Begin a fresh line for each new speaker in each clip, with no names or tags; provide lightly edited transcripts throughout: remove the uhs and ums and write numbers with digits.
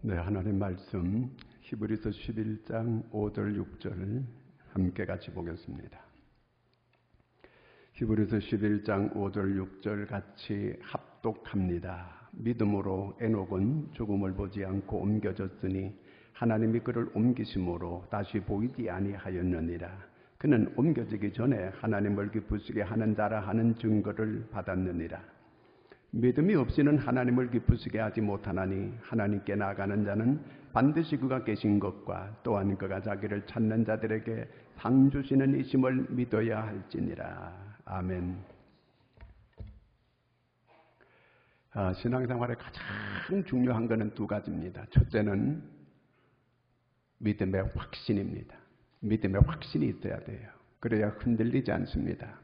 네, 하나님 말씀 히브리서 11장 5절 6절 함께 같이 보겠습니다. 히브리서 11장 5절 6절 같이 합독합니다. 믿음으로 에녹은 죽음을 보지 않고 옮겨졌으니 하나님이 그를 옮기심으로 다시 보이지 아니하였느니라. 그는 옮겨지기 전에 하나님을 기쁘시게 하는 자라 하는 증거를 받았느니라. 믿음이 없이는 하나님을 기쁘시게 하지 못하나니 하나님께 나아가는 자는 반드시 그가 계신 것과 또한 그가 자기를 찾는 자들에게 상 주시는 이심을 믿어야 할지니라. 아멘. 신앙생활에 가장 중요한 것은 두 가지입니다. 첫째는 믿음의 확신입니다. 믿음의 확신이 있어야 돼요. 그래야 흔들리지 않습니다.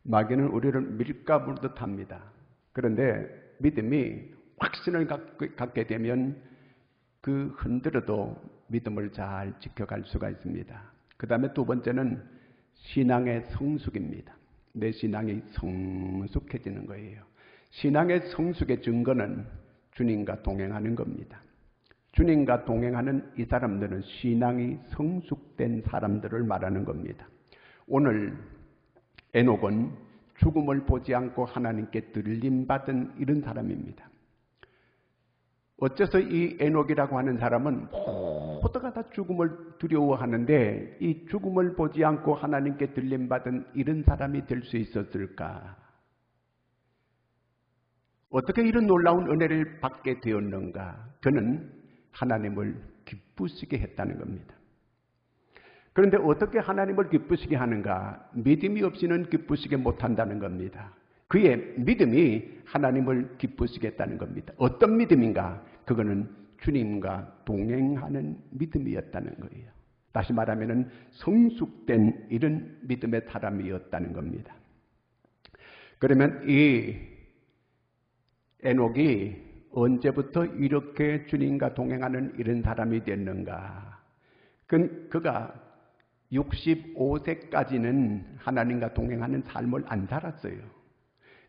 마귀는 우리를 밀가 부르듯 합니다. 그런데 믿음이 확신을 갖게 되면 그 흔들어도 믿음을 잘 지켜갈 수가 있습니다. 그 다음에 두 번째는 신앙의 성숙입니다. 내 신앙이 성숙해지는 거예요. 신앙의 성숙의 증거는 주님과 동행하는 겁니다. 주님과 동행하는 이 사람들은 신앙이 성숙된 사람들을 말하는 겁니다. 오늘 에녹은 죽음을 보지 않고 하나님께 들림받은 이런 사람입니다. 어째서 이 에녹이라고 하는 사람은 모두가 다 죽음을 두려워하는데 이 죽음을 보지 않고 하나님께 들림받은 이런 사람이 될 수 있었을까? 어떻게 이런 놀라운 은혜를 받게 되었는가? 그는 하나님을 기쁘시게 했다는 겁니다. 그런데 어떻게 하나님을 기쁘시게 하는가? 믿음이 없이는 기쁘시게 못한다는 겁니다. 그의 믿음이 하나님을 기쁘시게 했다는 겁니다. 어떤 믿음인가? 그거는 주님과 동행하는 믿음이었다는 거예요. 다시 말하면 성숙된 이런 믿음의 사람이었다는 겁니다. 그러면 이 에녹이 언제부터 이렇게 주님과 동행하는 이런 사람이 됐는가? 그가 65세까지는 하나님과 동행하는 삶을 안 살았어요.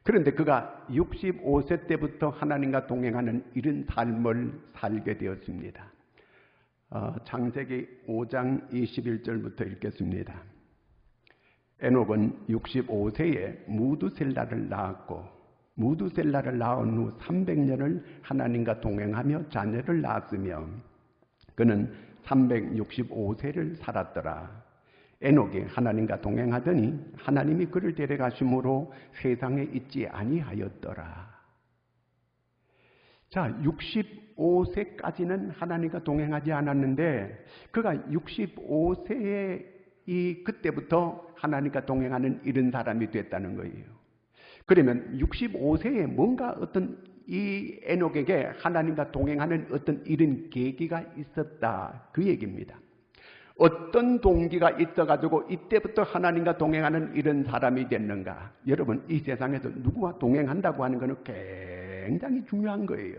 그런데 그가 65세 때부터 하나님과 동행하는 이런 삶을 살게 되었습니다. 창세기 5장 21절부터 읽겠습니다. 에녹은 65세에 무두셀라를 낳았고 무두셀라를 낳은 후 300년을 하나님과 동행하며 자녀를 낳았으며 그는 365세를 살았더라. 에녹이 하나님과 동행하더니 하나님이 그를 데려가심으로 세상에 있지 아니하였더라. 자, 65세까지는 하나님과 동행하지 않았는데 그가 65세에 그때부터 하나님과 동행하는 이런 사람이 됐다는 거예요. 그러면 65세에 뭔가 어떤 이 에녹에게 하나님과 동행하는 어떤 이런 계기가 있었다. 그 얘기입니다. 어떤 동기가 있어가지고 이때부터 하나님과 동행하는 이런 사람이 됐는가? 여러분, 이 세상에서 누구와 동행한다고 하는 것은 굉장히 중요한 거예요.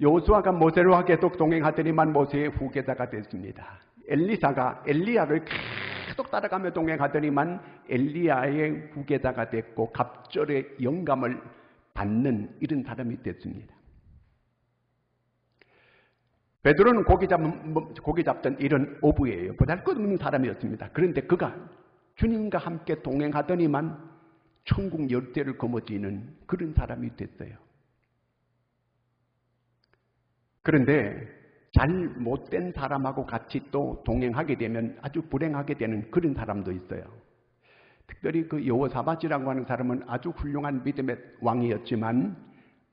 여호수아가 모세와 계속 동행하더니만 모세의 후계자가 됐습니다. 엘리사가 엘리야를 계속 따라가며 동행하더니만 엘리야의 후계자가 됐고 갑절의 영감을 받는 이런 사람이 됐습니다. 베드로는 고기 잡던 이런 어부예요. 보잘것없는 사람이었습니다. 그런데 그가 주님과 함께 동행하더니만 천국 열대를 거머쥐는 그런 사람이 됐어요. 그런데 잘 못된 사람하고 같이 또 동행하게 되면 아주 불행하게 되는 그런 사람도 있어요. 특별히 그 여호사밧이라고 하는 사람은 아주 훌륭한 믿음의 왕이었지만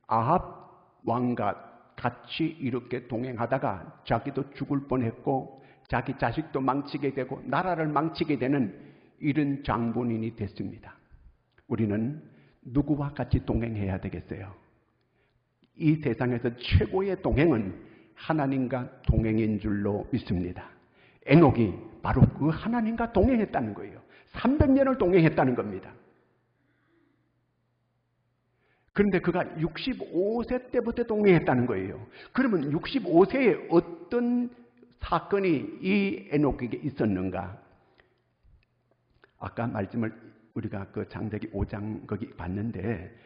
아합 왕과 같이 이렇게 동행하다가 자기도 죽을 뻔했고 자기 자식도 망치게 되고 나라를 망치게 되는 이런 장본인이 됐습니다. 우리는 누구와 같이 동행해야 되겠어요? 이 세상에서 최고의 동행은 하나님과 동행인 줄로 믿습니다. 에녹이 바로 그 하나님과 동행했다는 거예요. 300년을 동행했다는 겁니다. 그런데 그가 65세 때부터 동행했다는 거예요. 그러면 65세에 어떤 사건이 이 에녹에게 있었는가? 아까 말씀을 우리가 그 창세기 5장 거기 봤는데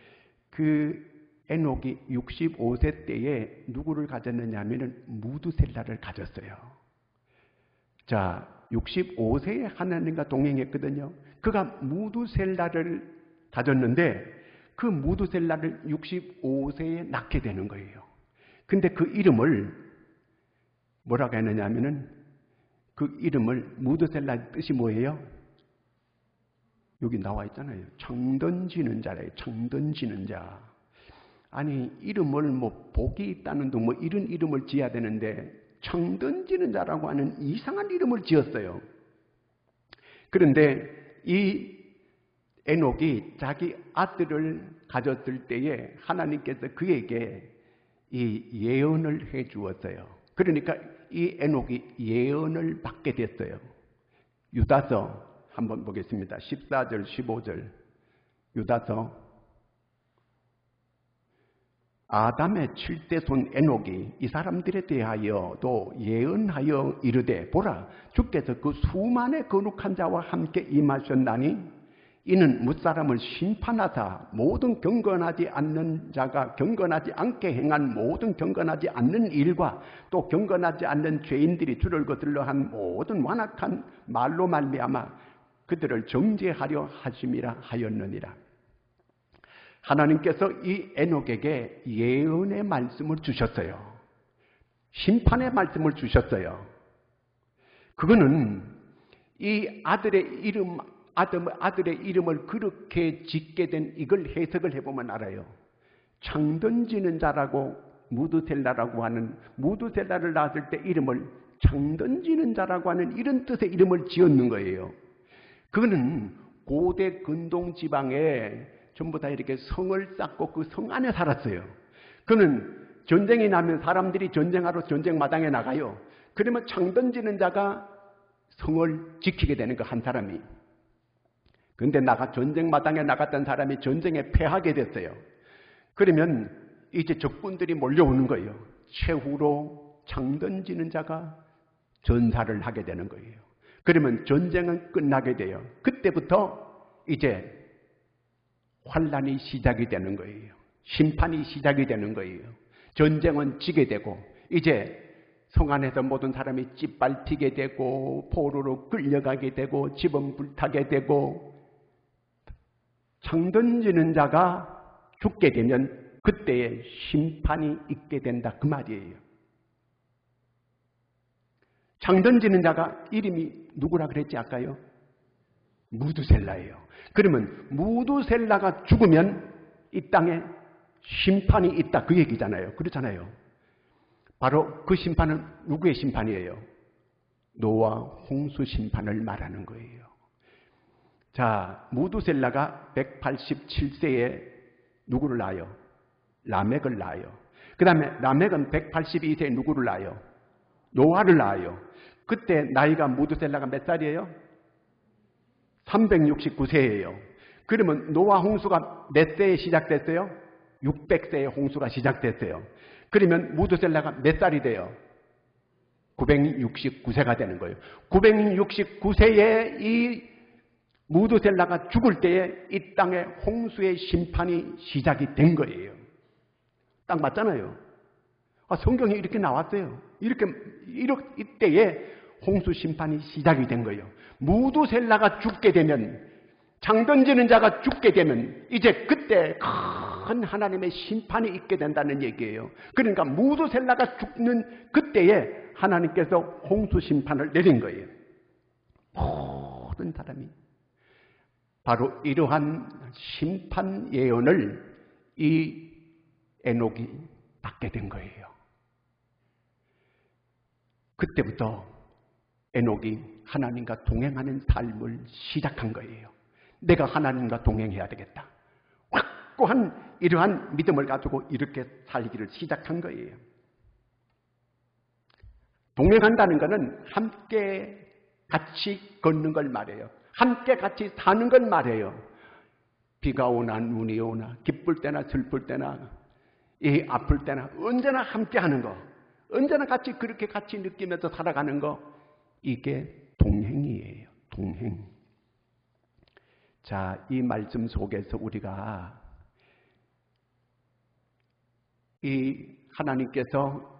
그 에녹이 65세 때에 누구를 가졌느냐 하면은 무두셀라를 가졌어요. 자, 65세에 하나님과 동행했거든요. 그가 무두셀라를 가졌는데 그 무두셀라를 65세에 낳게 되는 거예요. 근데 그 이름을 뭐라고 했느냐 하면은 그 이름을 무두셀라의 뜻이 뭐예요? 여기 나와 있잖아요. 청 던지는 자래요. 청 던지는 자. 아니 이름을 뭐 복이 있다는 둥 뭐 이런 이름을 지어야 되는데 청 던지는 자라고 하는 이상한 이름을 지었어요. 그런데 이 에녹이 자기 아들을 가졌을 때에 하나님께서 그에게 이 예언을 해 주었어요. 그러니까 이 에녹이 예언을 받게 됐어요. 유다서 한번 보겠습니다. 14절 15절 유다서 아담의 7대 손 에녹이 이 사람들에 대하여도 예언하여 이르되 보라 주께서 그 수만의 거룩한 자와 함께 임하셨나니 이는 무사람을 심판하사 모든 경건하지 않는 자가 경건하지 않게 행한 모든 경건하지 않는 일과 또 경건하지 않는 죄인들이 주를 거슬러 한 모든 완악한 말로 말미암아 그들을 정죄하려 하심이라 하였느니라. 하나님께서 이 에녹에게 예언의 말씀을 주셨어요. 심판의 말씀을 주셨어요. 그거는 이 아들의 이름을 그렇게 짓게 된 이걸 해석을 해보면 알아요. 창 던지는 자라고 무두셀라라고 하는 무두셀라를 낳았을 때 이름을 창 던지는 자라고 하는 이런 뜻의 이름을 지었는 거예요. 그거는 고대 근동 지방에 전부 다 이렇게 성을 쌓고 그 성 안에 살았어요. 그는 전쟁이 나면 사람들이 전쟁하러 전쟁 마당에 나가요. 그러면 창 던지는 자가 성을 지키게 되는 거 한 사람이. 근데 전쟁 마당에 나갔던 사람이 전쟁에 패하게 됐어요. 그러면 이제 적군들이 몰려오는 거예요. 최후로 창 던지는 자가 전사를 하게 되는 거예요. 그러면 전쟁은 끝나게 돼요. 그때부터 이제 환란이 시작이 되는 거예요. 심판이 시작이 되는 거예요. 전쟁은 지게 되고 이제 성 안에서 모든 사람이 짓밟히게 되고 포로로 끌려가게 되고 집은 불타게 되고 창 던지는 자가 죽게 되면 그때에 심판이 있게 된다 그 말이에요. 창 던지는 자가 이름이 누구라 그랬지 아까요? 무두셀라예요. 그러면 무두셀라가 죽으면 이 땅에 심판이 있다 그 얘기잖아요. 그렇잖아요. 바로 그 심판은 누구의 심판이에요? 노아 홍수 심판을 말하는 거예요. 자, 무두셀라가 187세에 누구를 낳아요? 라멕을 낳아요. 그 다음에 라멕은 182세에 누구를 낳아요? 노아를 낳아요. 그때 나이가 무두셀라가 몇 살이에요? 369세예요. 그러면 노아 홍수가 몇 세에 시작됐어요? 600세에 홍수가 시작됐어요. 그러면 무두셀라가 몇 살이 돼요? 969세가 되는 거예요. 969세에 이 무두셀라가 죽을 때에 이 땅에 홍수의 심판이 시작이 된 거예요. 딱 맞잖아요. 성경에 이렇게 나왔어요. 이때에 홍수 심판이 시작이 된 거예요. 무두셀라가 죽게 되면 창 던지는 자가 죽게 되면 이제 그때 큰 하나님의 심판이 있게 된다는 얘기예요. 그러니까 무두셀라가 죽는 그때에 하나님께서 홍수 심판을 내린 거예요. 모든 사람이 바로 이러한 심판 예언을 이 에녹이 받게 된 거예요. 그때부터 에녹이 하나님과 동행하는 삶을 시작한 거예요. 내가 하나님과 동행해야 되겠다. 확고한 이러한 믿음을 가지고 이렇게 살기를 시작한 거예요. 동행한다는 것은 함께 같이 걷는 걸 말해요. 함께 같이 사는 걸 말해요. 비가 오나 눈이 오나 기쁠 때나 슬플 때나 이 아플 때나 언제나 함께 하는 거, 언제나 그렇게 같이 느끼면서 살아가는 거, 이게 동행이에요. 동행. 자, 이 말씀 속에서 우리가 이 하나님께서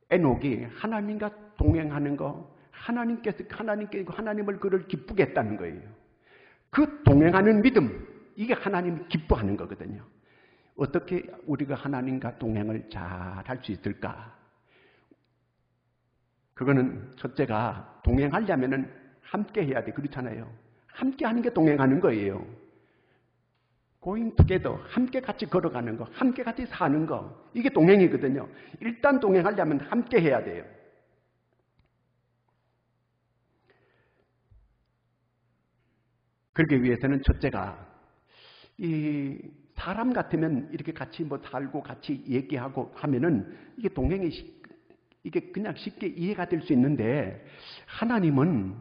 에녹이 하나님과 동행하는 거, 하나님을 그를 기쁘게 했다는 거예요. 그 동행하는 믿음, 이게 하나님이 기뻐하는 거거든요. 어떻게 우리가 하나님과 동행을 잘 할 수 있을까? 그거는 첫째가 동행하려면은 함께 해야 돼. 그렇잖아요. 함께 하는 게 동행하는 거예요. going together, 함께 같이 걸어가는 거, 함께 같이 사는 거, 이게 동행이거든요. 일단 동행하려면 함께 해야 돼요. 그러기 위해서는 첫째가 이 사람 같으면 이렇게 같이 뭐 살고 같이 얘기하고 하면은 이게 동행이 이게 그냥 쉽게 이해가 될 수 있는데, 하나님은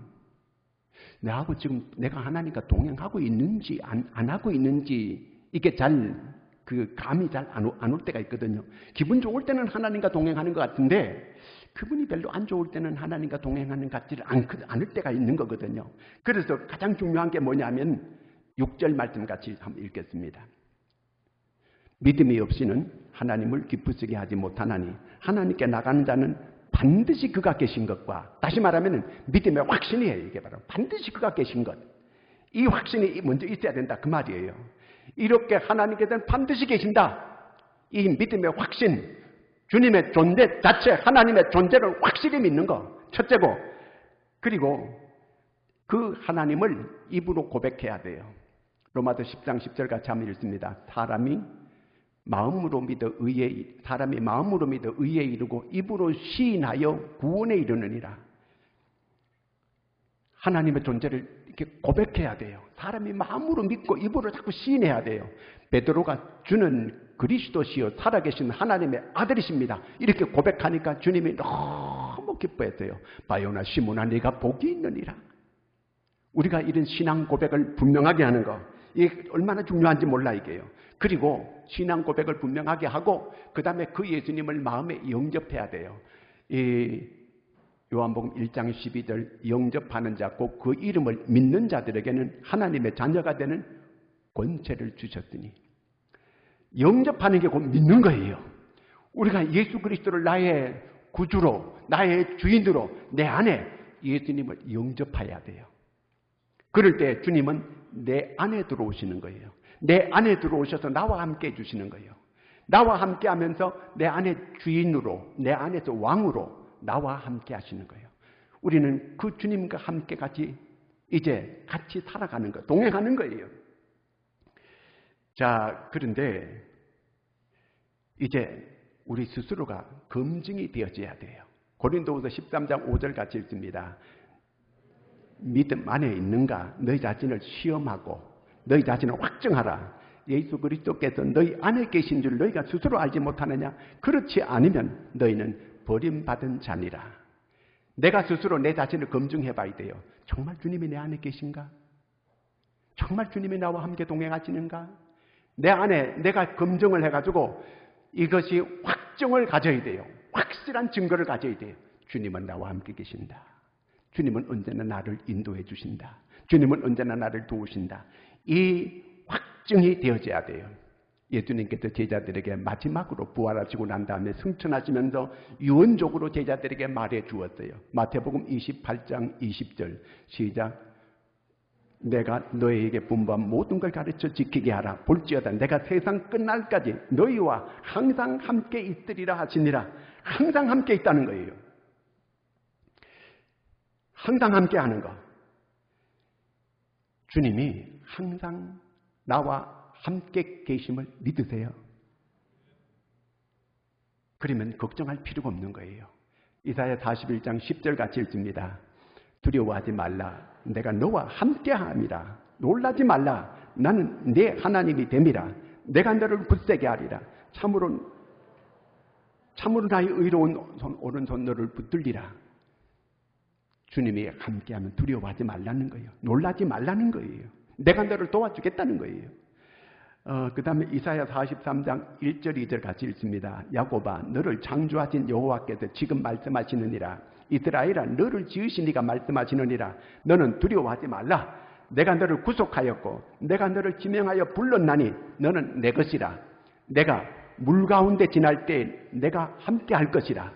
나하고 지금 내가 하나님과 동행하고 있는지 안 하고 있는지 이게 그 감이 잘 안 올 때가 있거든요. 기분 좋을 때는 하나님과 동행하는 것 같은데 그분이 별로 안 좋을 때는 하나님과 동행하는 것 같지 않을 때가 있는 거거든요. 그래서 가장 중요한 게 뭐냐면 6절 말씀 같이 한번 읽겠습니다. 믿음이 없이는 하나님을 기쁘시게 하지 못하나니 하나님께 나가는 자는 반드시 그가 계신 것과, 다시 말하면 믿음의 확신이에요. 이게 바로 반드시 그가 계신 것. 이 확신이 먼저 있어야 된다 그 말이에요. 이렇게 하나님께서는 반드시 계신다. 이 믿음의 확신, 주님의 존재 자체, 하나님의 존재를 확실히 믿는 거 첫째고, 그리고 그 하나님을 입으로 고백해야 돼요. 로마서 10장 10절 같이 한번 읽습니다. 사람이 마음으로 믿어 의에 이르고 입으로 시인하여 구원에 이르느니라. 하나님의 존재를 이렇게 고백해야 돼요. 사람이 마음으로 믿고 입으로 자꾸 시인해야 돼요. 베드로가 주는 그리스도시요 살아계신 하나님의 아들이십니다. 이렇게 고백하니까 주님이 너무 기뻐했어요. 바요나 시몬아 네가 복이 있느니라. 우리가 이런 신앙 고백을 분명하게 하는 거, 이게 얼마나 중요한지 몰라 이게요. 그리고 신앙 고백을 분명하게 하고 그 다음에 그 예수님을 마음에 영접해야 돼요. 이 요한복음 1장 12절 영접하는 자 곧 그 이름을 믿는 자들에게는 하나님의 자녀가 되는 권세를 주셨으니, 영접하는 게 곧 믿는 거예요. 우리가 예수 그리스도를 나의 구주로 나의 주인으로 내 안에 예수님을 영접해야 돼요. 그럴 때 주님은 내 안에 들어오시는 거예요. 내 안에 들어오셔서 나와 함께 해주시는 거예요. 나와 함께 하면서 내 안에 주인으로, 내 안에서 왕으로 나와 함께 하시는 거예요. 우리는 그 주님과 함께 같이 이제 같이 살아가는 거예요. 동행하는 거예요. 자, 그런데 이제 우리 스스로가 검증이 되어져야 돼요. 고린도후서 13장 5절 같이 읽습니다. 믿음 안에 있는가 너희 자신을 시험하고 너희 자신을 확증하라. 예수 그리스도께서 너희 안에 계신 줄 너희가 스스로 알지 못하느냐? 그렇지 않으면 너희는 버림받은 자니라. 내가 스스로 내 자신을 검증해 봐야 돼요. 정말 주님이 내 안에 계신가? 정말 주님이 나와 함께 동행하시는가? 내 안에 내가 검증을 해가지고 이것이 확증을 가져야 돼요. 확실한 증거를 가져야 돼요. 주님은 나와 함께 계신다. 주님은 언제나 나를 인도해 주신다. 주님은 언제나 나를 도우신다. 이 확증이 되어져야 돼요. 예수님께서 제자들에게 마지막으로 부활하시고 난 다음에 승천하시면서 유언적으로 제자들에게 말해 주었어요. 마태복음 28장 20절 시작. 내가 너희에게 분부한 모든 걸 가르쳐 지키게 하라. 볼지어다 내가 세상 끝날까지 너희와 항상 함께 있으리라 하시니라. 항상 함께 있다는 거예요. 항상 함께 하는 거. 주님이 항상 나와 함께 계심을 믿으세요. 그러면 걱정할 필요가 없는 거예요. 이사야 41장 10절 같이 읽습니다. 두려워하지 말라. 내가 너와 함께함이라. 놀라지 말라. 나는 내 하나님이 됨이라. 내가 너를 굳세게 하리라. 참으로 나의 의로운 오른손 너를 붙들리라. 주님이 함께하면 두려워하지 말라는 거예요. 놀라지 말라는 거예요. 내가 너를 도와주겠다는 거예요. 그 다음에 이사야 43장 1절 2절 같이 읽습니다. 야곱아 너를 창조하신 여호와께서 지금 말씀하시느니라. 이스라엘아 너를 지으신 이가 말씀하시느니라. 너는 두려워하지 말라. 내가 너를 구속하였고 내가 너를 지명하여 불렀나니 너는 내 것이라. 내가 물 가운데 지날 때 내가 함께 할 것이라.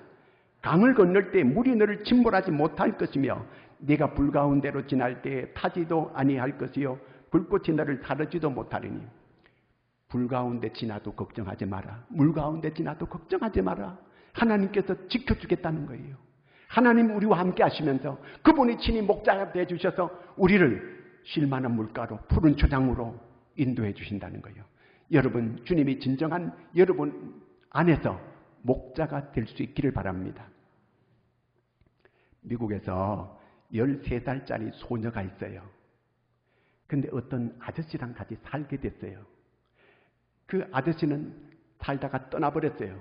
강을 건널 때 물이 너를 침몰하지 못할 것이며 네가 불 가운데로 지날 때 타지도 아니할 것이요 불꽃이 너를 사르지도 못하리니. 불 가운데 지나도 걱정하지 마라. 물 가운데 지나도 걱정하지 마라. 하나님께서 지켜주겠다는 거예요. 하나님 우리와 함께 하시면서 그분이 친히 목자가 되어주셔서 우리를 쉴만한 물가로 푸른 초장으로 인도해 주신다는 거예요. 여러분, 주님이 진정한 여러분 안에서 목자가 될 수 있기를 바랍니다. 미국에서 13살짜리 소녀가 있어요. 근데 어떤 아저씨랑 같이 살게 됐어요. 그 아저씨는 살다가 떠나버렸어요.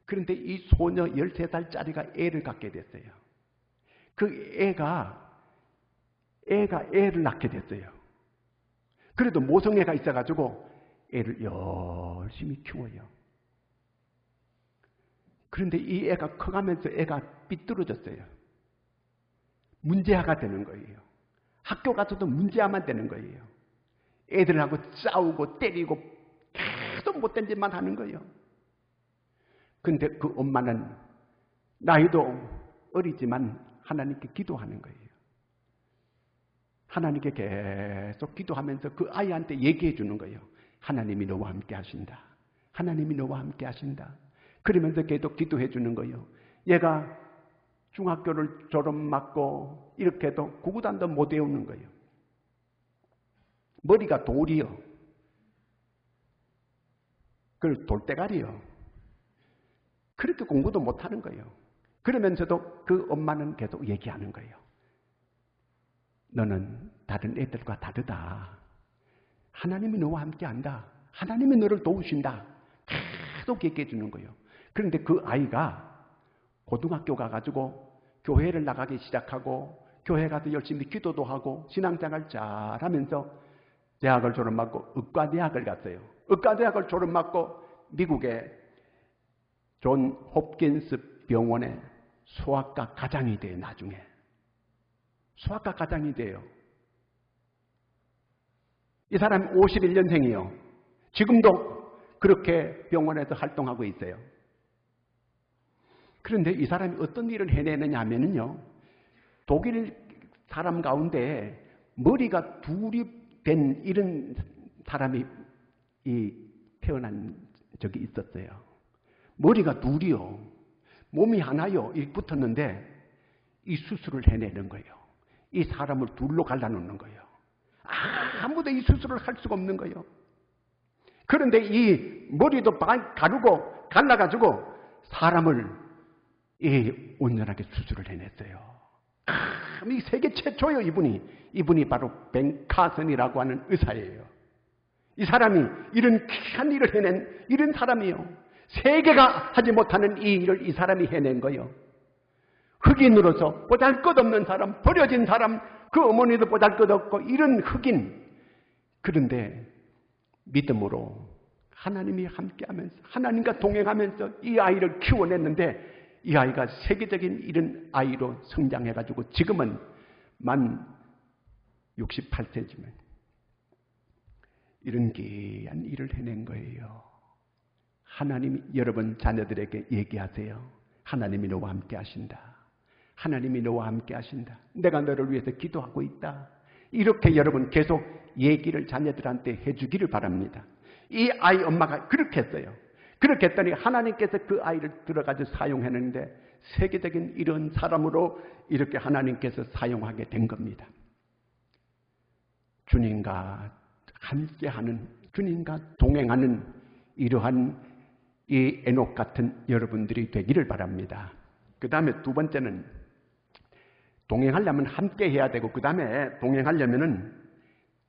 그런데 이 소녀 13살짜리가 애를 갖게 됐어요. 그 애가 애를 낳게 됐어요. 그래도 모성애가 있어가지고 애를 열심히 키워요. 그런데 이 애가 커가면서 애가 삐뚤어졌어요. 문제아가 되는 거예요. 학교 가서도 문제아만 되는 거예요. 애들하고 싸우고 때리고 계속 못된 짓만 하는 거예요. 근데 그 엄마는 나이도 어리지만 하나님께 기도하는 거예요. 하나님께 계속 기도하면서 그 아이한테 얘기해 주는 거예요. 하나님이 너와 함께 하신다. 하나님이 너와 함께 하신다. 그러면서 계속 기도해 주는 거예요. 얘가 중학교를 졸업 맞고 이렇게 해도 구구단도 못 외우는 거예요. 머리가 돌이요. 그걸 돌대가리요. 그렇게 공부도 못하는 거예요. 그러면서도 그 엄마는 계속 얘기하는 거예요. 너는 다른 애들과 다르다. 하나님이 너와 함께 한다. 하나님이 너를 도우신다. 계속 얘기해 주는 거예요. 그런데 그 아이가 고등학교 가가지고 교회를 나가기 시작하고 교회 가서 열심히 기도도 하고 신앙생활 잘하면서 대학을 졸업하고 의과대학을 갔어요. 의과대학을 졸업하고 미국의 존 홉킨스 병원의 소아과 과장이 돼요. 나중에 소아과 과장이 돼요. 이 사람이 51년생이에요. 지금도 그렇게 병원에서 활동하고 있어요. 그런데 이 사람이 어떤 일을 해내느냐 하면요. 독일 사람 가운데 머리가 둘이 된 이런 사람이 태어난 적이 있었어요. 머리가 둘이요. 몸이 하나요. 이렇게 붙었는데 이 수술을 해내는 거예요. 이 사람을 둘로 갈라놓는 거예요. 아무도 이 수술을 할 수가 없는 거예요. 그런데 이 머리도 가르고 갈라가지고 사람을 온전하게 수술을 해냈어요. 이 세계 최초예요. 이분이 바로 벤 카슨이라고 하는 의사예요. 이 사람이 이런 귀한 일을 해낸 이런 사람이에요. 세계가 하지 못하는 이 일을 이 사람이 해낸 거예요. 흑인으로서 보잘것없는 사람, 버려진 사람, 그 어머니도 보잘것없고 이런 흑인. 그런데 믿음으로 하나님이 함께하면서 하나님과 동행하면서 이 아이를 키워냈는데 이 아이가 세계적인 이런 아이로 성장해가지고 지금은 만 68세지만 이런 귀한 일을 해낸 거예요. 하나님이 여러분 자녀들에게 얘기하세요. 하나님이 너와 함께 하신다. 하나님이 너와 함께 하신다. 내가 너를 위해서 기도하고 있다. 이렇게 여러분 계속 얘기를 자녀들한테 해주기를 바랍니다. 이 아이 엄마가 그렇게 했어요. 그렇게 했더니 하나님께서 그 아이를 들어가서 사용했는데 세계적인 이런 사람으로 이렇게 하나님께서 사용하게 된 겁니다. 주님과 함께하는, 주님과 동행하는 이러한 이 에녹 같은 여러분들이 되기를 바랍니다. 그 다음에 두 번째는 동행하려면 함께 해야 되고 그 다음에 동행하려면은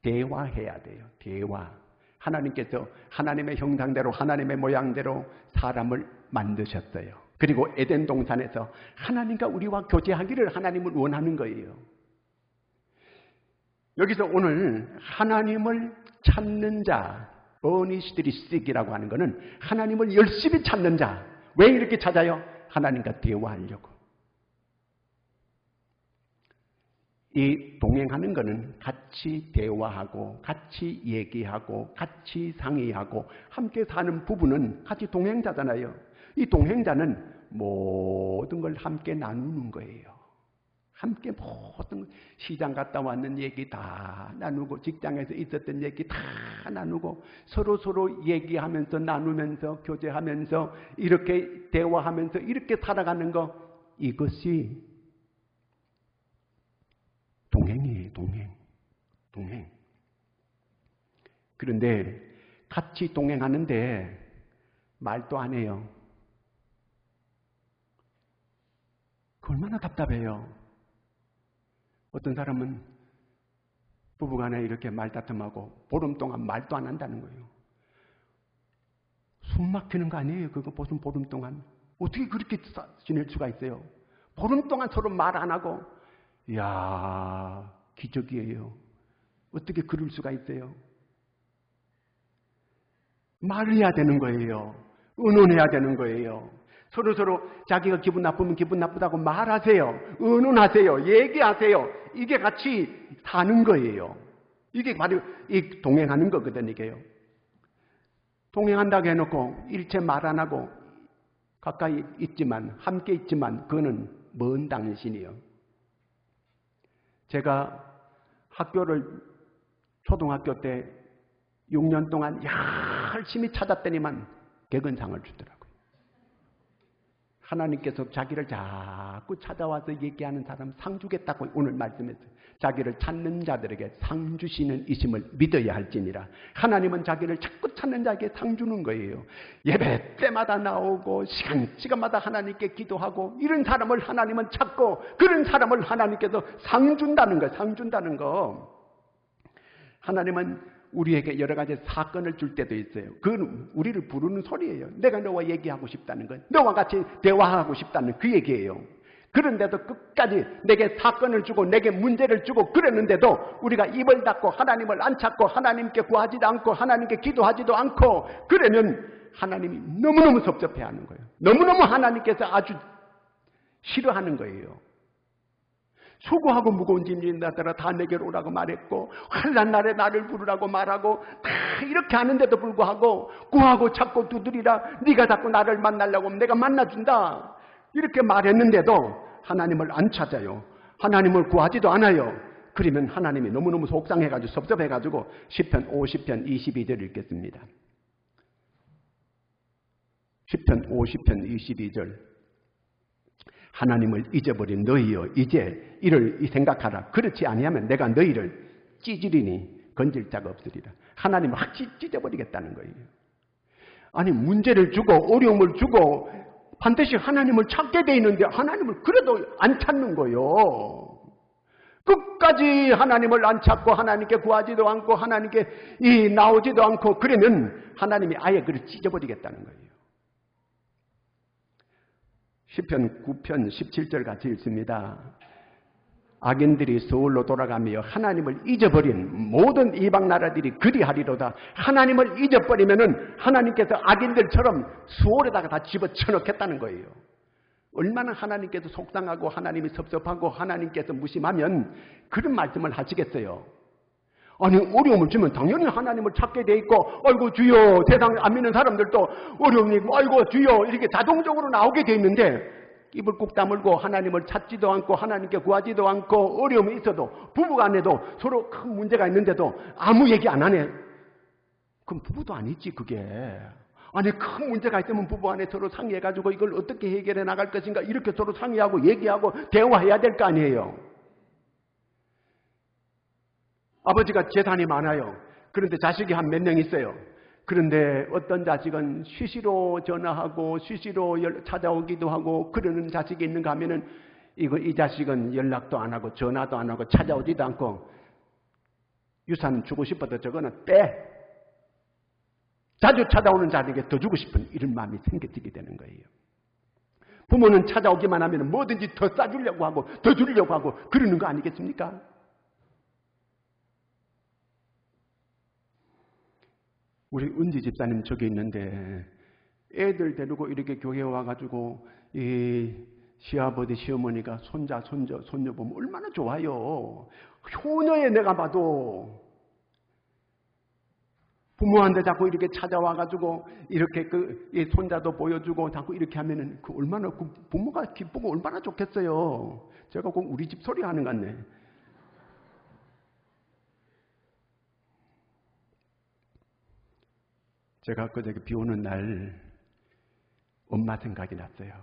대화해야 돼요. 대화. 하나님께서 하나님의 형상대로 하나님의 모양대로 사람을 만드셨어요. 그리고 에덴 동산에서 하나님과 우리와 교제하기를 하나님은 원하는 거예요. 여기서 오늘 하나님을 찾는 자, earnestly seek이라고 하는 것은 하나님을 열심히 찾는 자. 왜 이렇게 찾아요? 하나님과 대화하려고. 이 동행하는 거는 같이 대화하고 같이 얘기하고 같이 상의하고 함께 사는 부부는 같이 동행자잖아요. 이 동행자는 모든 걸 함께 나누는 거예요. 함께 모든 시장 갔다 왔는 얘기 다 나누고 직장에서 있었던 얘기 다 나누고 서로 얘기하면서 나누면서 교제하면서 이렇게 대화하면서 이렇게 살아가는 거, 이것이 동행이에요. 동행. 그런데 같이 동행하는데 말도 안 해요. 얼마나 답답해요. 어떤 사람은 부부간에 이렇게 말다툼하고 보름 동안 말도 안 한다는 거예요. 숨 막히는 거 아니에요? 그거 무슨 보름 동안. 어떻게 그렇게 지낼 수가 있어요? 보름 동안 서로 말 안 하고. 이야, 기적이에요. 어떻게 그럴 수가 있어요? 말을 해야 되는 거예요. 의논해야 되는 거예요. 서로 자기가 기분 나쁘면 기분 나쁘다고 말하세요. 의논하세요. 얘기하세요. 이게 같이 사는 거예요. 이게 바로 이 동행하는 거거든, 이게요. 동행한다고 해놓고 일체 말 안 하고 가까이 있지만, 함께 있지만, 그거는 먼 당신이요. 제가 초등학교 때 6년 동안 열심히 찾았더니만 객은상을 주더라고요. 하나님께서 자기를 자꾸 찾아와서 얘기하는 사람 상 주겠다고 오늘 말씀했어요. 자기를 찾는 자들에게 상 주시는 이심을 믿어야 할지니라. 하나님은 자기를 자꾸 찾는 자에게 상 주는 거예요. 예배 때마다 나오고 시간마다 하나님께 기도하고 이런 사람을 하나님은 찾고 그런 사람을 하나님께서 상 준다는 거예요. 상 준다는 거. 하나님은 우리에게 여러 가지 사건을 줄 때도 있어요. 그건 우리를 부르는 소리예요. 내가 너와 얘기하고 싶다는 건, 너와 같이 대화하고 싶다는 그 얘기예요. 그런데도 끝까지 내게 사건을 주고 내게 문제를 주고 그랬는데도 우리가 입을 닫고 하나님을 안 찾고 하나님께 구하지도 않고 하나님께 기도하지도 않고 그러면 하나님이 너무너무 섭섭해하는 거예요. 너무너무 하나님께서 아주 싫어하는 거예요. 수고하고 무거운 짐진 자들아 다 내게로 오라고 말했고 환난 날에 나를 부르라고 말하고 다 이렇게 하는데도 불구하고 구하고 찾고 두드리라, 네가 자꾸 나를 만나려고 하면 내가 만나준다 이렇게 말했는데도 하나님을 안 찾아요. 하나님을 구하지도 않아요. 그러면 하나님이 너무너무 속상해가지고 섭섭해가지고 시편 50편 22절 읽겠습니다. 시편 50편 22절. 하나님을 잊어버린 너희여 이제 이를 생각하라. 그렇지 아니하면 내가 너희를 찢으리니 건질 자가 없으리라. 하나님을 확 찢어버리겠다는 거예요. 아니 문제를 주고 어려움을 주고 반드시 하나님을 찾게 돼 있는데 하나님을 그래도 안 찾는 거예요. 끝까지 하나님을 안 찾고 하나님께 구하지도 않고 하나님께 나오지도 않고 그러면 하나님이 아예 그를 찢어버리겠다는 거예요. 시편 9편 17절 같이 읽습니다. 악인들이 서울로 돌아가며 하나님을 잊어버린 모든 이방 나라들이 그리하리로다. 하나님을 잊어버리면은 하나님께서 악인들처럼 수월에다가 다 집어쳐넣겠다는 거예요. 얼마나 하나님께서 속상하고 하나님이 섭섭하고 하나님께서 무심하면 그런 말씀을 하시겠어요. 아니 어려움을 주면 당연히 하나님을 찾게 돼 있고 아이고 주여, 세상 안 믿는 사람들도 어려움이 아이고 주여 이렇게 자동적으로 나오게 돼 있는데 입을 꾹 다물고 하나님을 찾지도 않고 하나님께 구하지도 않고 어려움이 있어도 부부간에도 서로 큰 문제가 있는데도 아무 얘기 안 하네. 그럼 부부도 아니지 그게. 아니 큰 문제가 있으면 부부간에 서로 상의해가지고 이걸 어떻게 해결해 나갈 것인가 이렇게 서로 상의하고 얘기하고 대화해야 될 거 아니에요. 아버지가 재산이 많아요. 그런데 자식이 한 몇 명 있어요. 그런데 어떤 자식은 수시로 전화하고 수시로 찾아오기도 하고 그러는 자식이 있는가 하면은 이 자식은 연락도 안 하고 전화도 안 하고 찾아오지도 않고 유산 주고 싶어도 저거는 빼. 자주 찾아오는 자식에게 더 주고 싶은 이런 마음이 생겨지게 되는 거예요. 부모는 찾아오기만 하면 뭐든지 더 싸주려고 하고 더 주려고 하고 그러는 거 아니겠습니까? 우리 은지 집사님 저기 있는데 애들 데리고 이렇게 교회에 와가지고 시아버지, 시어머니가 손자, 손녀 보면 얼마나 좋아요. 효녀에 내가 봐도 부모한테 자꾸 이렇게 찾아와가지고 이렇게 이 손자도 보여주고 자꾸 이렇게 하면은 얼마나 부모가 기쁘고 얼마나 좋겠어요. 제가 꼭 우리 집 소리 하는 것 같네. 제가 그저께 비 오는 날 엄마 생각이 났어요.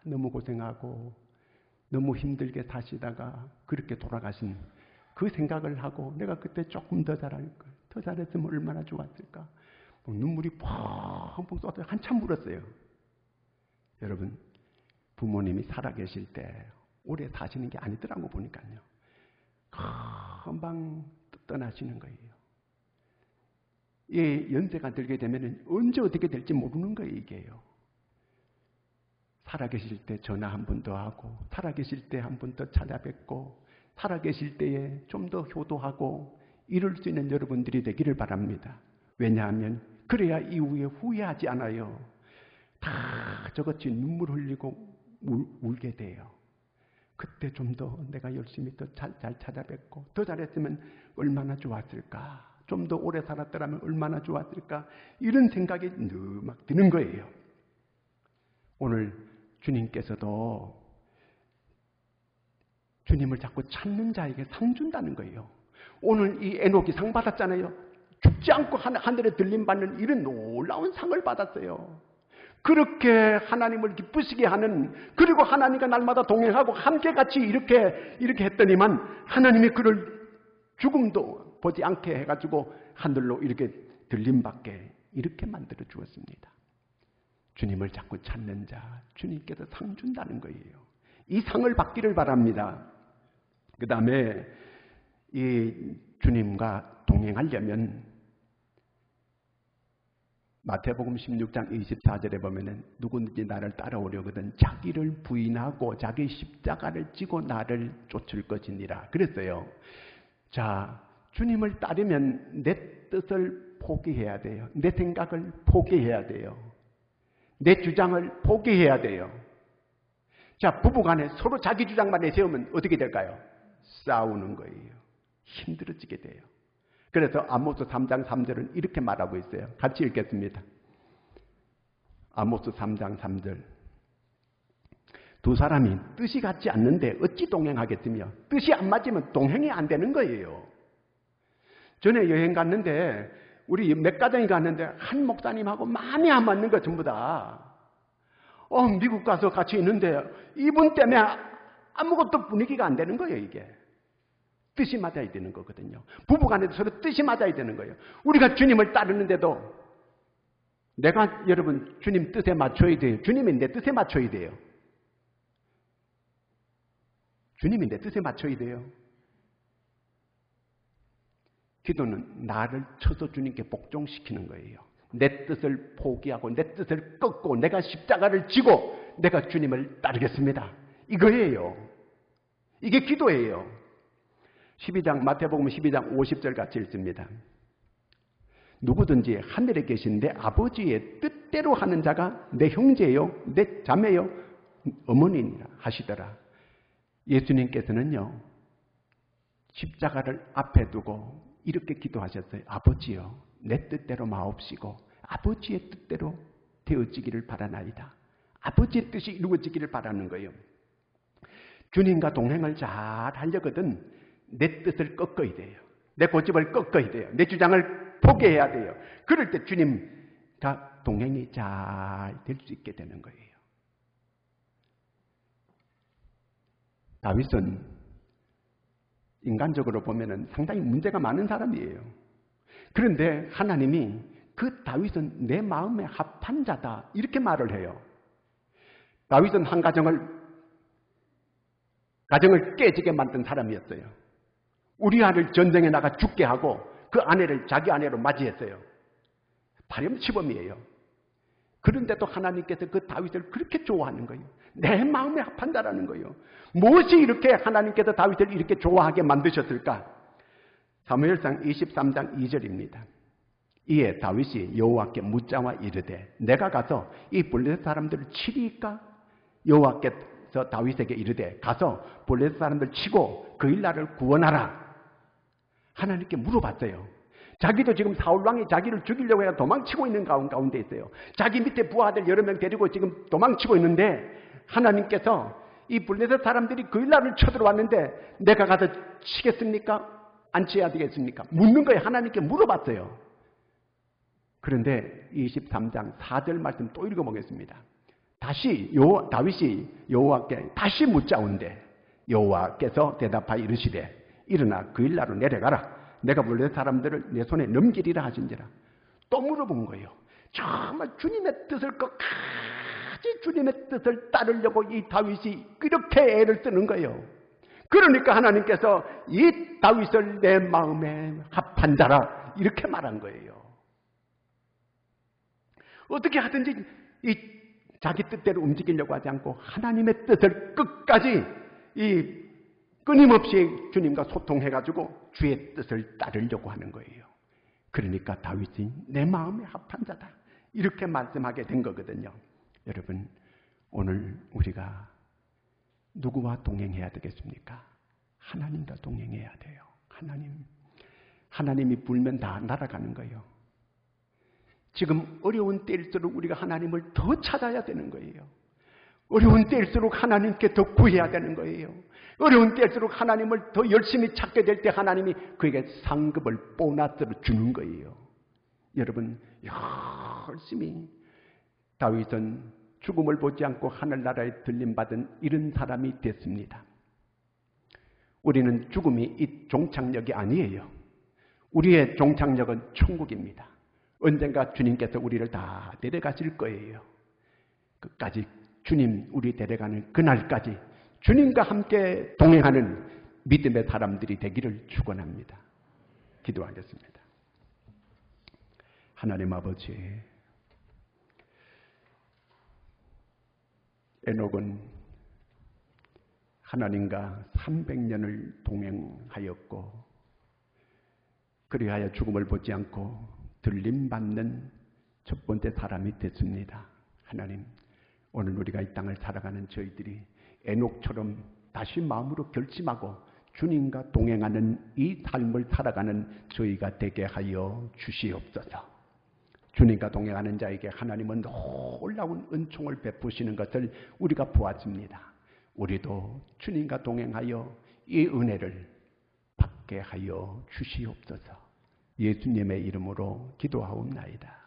너무 고생하고 너무 힘들게 사시다가 그렇게 돌아가신 그 생각을 하고 내가 그때 조금 더 잘할 걸, 더 잘했으면 얼마나 좋았을까. 눈물이 펑펑 쏟아져 한참 울었어요. 여러분, 부모님이 살아계실 때 오래 사시는 게 아니더라고 보니까요. 금방 떠나시는 거예요. 이 연세가 들게 되면 언제 어떻게 될지 모르는 거예요, 이게요. 살아계실 때 전화 한 번 더 하고, 살아계실 때 한 번 더 찾아뵙고, 살아계실 때에 좀 더 효도하고 이럴 수 있는 여러분들이 되기를 바랍니다. 왜냐하면 그래야 이후에 후회하지 않아요. 다 저같이 눈물 흘리고 울게 돼요. 그때 좀 더 내가 열심히 더 잘 찾아뵙고 더 잘했으면 얼마나 좋았을까. 좀 더 오래 살았더라면 얼마나 좋았을까. 이런 생각이 늘 막 드는 거예요. 오늘 주님께서도 주님을 자꾸 찾는 자에게 상 준다는 거예요. 오늘 이 에녹이 상 받았잖아요. 죽지 않고 하늘에 들림받는 이런 놀라운 상을 받았어요. 그렇게 하나님을 기쁘시게 하는, 그리고 하나님과 날마다 동행하고 함께 같이 이렇게 했더니만 하나님이 그를 죽음도 보지 않게 해가지고 하늘로 이렇게 들림받게 이렇게 만들어 주었습니다. 주님을 자꾸 찾는 자, 주님께서 상 준다는 거예요. 이 상을 받기를 바랍니다. 그 다음에 이 주님과 동행하려면 마태복음 16장 24절에 보면은 누구든지 나를 따라오려거든 자기를 부인하고 자기 십자가를 지고 나를 쫓을 것이니라 그랬어요. 자, 주님을 따르면 내 뜻을 포기해야 돼요. 내 생각을 포기해야 돼요. 내 주장을 포기해야 돼요. 자, 부부간에 서로 자기 주장만 내세우면 어떻게 될까요? 싸우는 거예요. 힘들어지게 돼요. 그래서 아모스 3장 3절은 이렇게 말하고 있어요. 같이 읽겠습니다. 아모스 3장 3절. 두 사람이 뜻이 같지 않는데 어찌 동행하겠으며 뜻이 안 맞으면 동행이 안 되는 거예요. 전에 여행 갔는데 우리 몇 가정이 갔는데 한 목사님하고 마음이 안 맞는 거 전부 다. 미국 가서 같이 있는데 이분 때문에 아무것도 분위기가 안 되는 거예요, 이게. 뜻이 맞아야 되는 거거든요. 부부간에도 서로 뜻이 맞아야 되는 거예요. 우리가 주님을 따르는데도 내가 여러분 주님 뜻에 맞춰야 돼요. 주님이 내 뜻에 맞춰야 돼요. 주님이 내 뜻에 맞춰야 돼요. 기도는 나를 쳐서 주님께 복종시키는 거예요. 내 뜻을 포기하고 내 뜻을 꺾고 내가 십자가를 지고 내가 주님을 따르겠습니다. 이거예요. 이게 기도예요. 마태복음 12장 50절 같이 읽습니다. 누구든지 하늘에 계신 내 아버지의 뜻대로 하는 자가 내 형제요, 내 자매요, 어머니니라 하시더라. 예수님께서는요, 십자가를 앞에 두고 이렇게 기도하셨어요. 아버지요, 내 뜻대로 마옵시고 아버지의 뜻대로 되어지기를 바라나이다. 아버지의 뜻이 이루어지기를 바라는 거예요. 주님과 동행을 잘 하려거든 내 뜻을 꺾어야 돼요. 내 고집을 꺾어야 돼요. 내 주장을 포기해야 돼요. 그럴 때 주님과 동행이 잘 될 수 있게 되는 거예요. 다윗은 인간적으로 보면은 상당히 문제가 많은 사람이에요. 그런데 하나님이 그 다윗은 내 마음에 합한 자다 이렇게 말을 해요. 다윗은 한 가정을 깨지게 만든 사람이었어요. 우리아를 전쟁에 나가 죽게 하고 그 아내를 자기 아내로 맞이했어요. 파렴치범이에요. 그런데도 하나님께서 그 다윗을 그렇게 좋아하는 거예요. 내 마음에 합한 자라는 거예요. 무엇이 이렇게 하나님께서 다윗을 이렇게 좋아하게 만드셨을까? 사무엘상 23장 2절입니다. 이에 다윗이 여호와께 묻자와 이르되 내가 가서 이 블레셋 사람들을 치리이까? 여호와께 하나님께서 다윗에게 이르되 가서 블레셋 사람들 치고 그 일나라를 구원하라. 하나님께 물어봤어요. 자기도 지금 사울왕이 자기를 죽이려고 해서 도망치고 있는 가운데 있어요. 자기 밑에 부하들 여러 명 데리고 지금 도망치고 있는데 하나님께서 이 블레셋 사람들이 그 일나라를 쳐들어왔는데 내가 가서 치겠습니까? 안 치어야 되겠습니까? 묻는 거예요. 하나님께 물어봤어요. 그런데 23장 4절 말씀 또 읽어보겠습니다. 다시 다윗이 여호와께 다시 묻자온대 여호와께서 대답하여 이르시되 일어나 그 일나라로 내려가라. 내가 블레셋 사람들을 내 손에 넘기리라 하신지라. 또 물어본 거예요. 정말 주님의 뜻을 끝까지 주님의 뜻을 따르려고 이 다윗이 이렇게 애를 쓰는 거예요. 그러니까 하나님께서 이 다윗을 내 마음에 합한 자라 이렇게 말한 거예요. 어떻게 하든지 이 자기 뜻대로 움직이려고 하지 않고 하나님의 뜻을 끝까지 이 끊임없이 주님과 소통해가지고 주의 뜻을 따르려고 하는 거예요. 그러니까 다윗이 내 마음에 합한 자다 이렇게 말씀하게 된 거거든요. 여러분 오늘 우리가 누구와 동행해야 되겠습니까? 하나님과 동행해야 돼요. 하나님이 불면 다 날아가는 거예요. 지금 어려운 때일수록 우리가 하나님을 더 찾아야 되는 거예요. 어려운 때일수록 하나님께 더 구해야 되는 거예요. 어려운 때일수록 하나님을 더 열심히 찾게 될 때 하나님이 그에게 상급을 보너스로 주는 거예요. 여러분 열심히 다윗은 죽음을 보지 않고 하늘나라에 들림받은 이런 사람이 됐습니다. 우리는 죽음이 이 종착역이 아니에요. 우리의 종착역은 천국입니다. 언젠가 주님께서 우리를 다 데려가실 거예요. 끝까지 주님 우리 데려가는 그날까지 주님과 함께 동행하는 믿음의 사람들이 되기를 축원합니다. 기도하겠습니다. 하나님 아버지, 에녹은 하나님과 300년을 동행하였고 그리하여 죽음을 보지 않고 들림받는 첫 번째 사람이 됐습니다. 하나님, 오늘 우리가 이 땅을 살아가는 저희들이 에녹처럼 다시 마음으로 결심하고 주님과 동행하는 이 삶을 살아가는 저희가 되게 하여 주시옵소서. 주님과 동행하는 자에게 하나님은 놀라운 은총을 베푸시는 것을 우리가 보았습니다. 우리도 주님과 동행하여 이 은혜를 받게 하여 주시옵소서. 예수님의 이름으로 기도하옵나이다.